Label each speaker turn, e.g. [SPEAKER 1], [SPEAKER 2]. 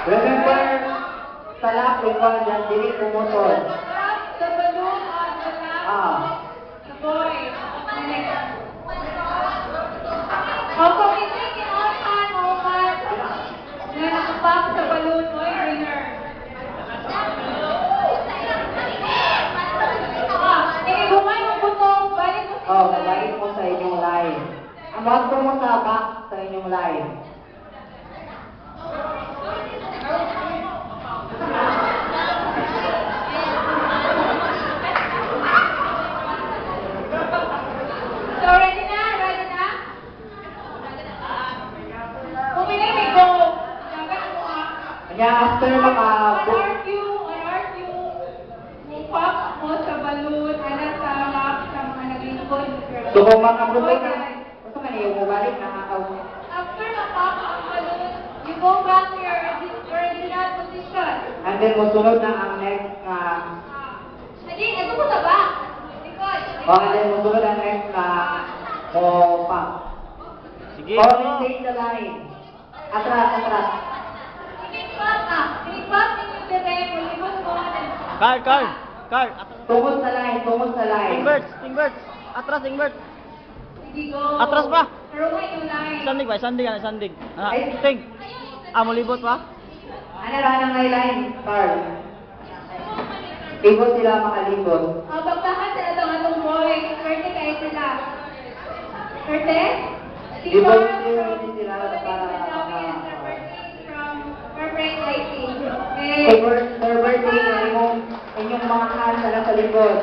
[SPEAKER 1] Remember, sa lap, ikaw dyan, dili pumutol.
[SPEAKER 2] Sa balloon on the lap. The boy. Opo, hindi kinautan, opat. Na nakapak sa balloon, boy, winner. Bumay mo butong, balik mo sa
[SPEAKER 1] Balik mo sa inyong line. Amag mo sa back sa inyong line.
[SPEAKER 2] So, ready na? Ready na? Pumili, may go. Dapat mo
[SPEAKER 1] Kaya after
[SPEAKER 2] On
[SPEAKER 1] maka...
[SPEAKER 2] our cue, mupap mo sa balloon, anak sa lap sa mga naglingkod.
[SPEAKER 1] So kung makabuti ka, gusto ka niyo mo balik na
[SPEAKER 2] After mapap ang balloon, you go back to your original position.
[SPEAKER 1] and then musunod na ang next na
[SPEAKER 2] Hindi, ito mo sa back. Likod.
[SPEAKER 1] and then musunod ang next na o pa.
[SPEAKER 3] Sige,
[SPEAKER 1] Or
[SPEAKER 3] go.
[SPEAKER 1] take the line. Atras, atras.
[SPEAKER 2] Sinipap ninyo direct, malibot mo.
[SPEAKER 3] Card.
[SPEAKER 1] Tungod sa line, tungod sa line.
[SPEAKER 3] Inverts. Atras, invert.
[SPEAKER 2] Sige, go.
[SPEAKER 3] Atras pa.
[SPEAKER 2] Pero may yung line.
[SPEAKER 3] Sandig. Ting. Mulibot pa?
[SPEAKER 1] Ano lang ang line, Carl? Ibot sila makalibot.
[SPEAKER 2] Pagbahan sa atong boy, swerte kayo sila. Swerte?
[SPEAKER 1] Ibot sila para
[SPEAKER 2] From corporate lighting.
[SPEAKER 1] Server team, inyong mga hands na sa likod.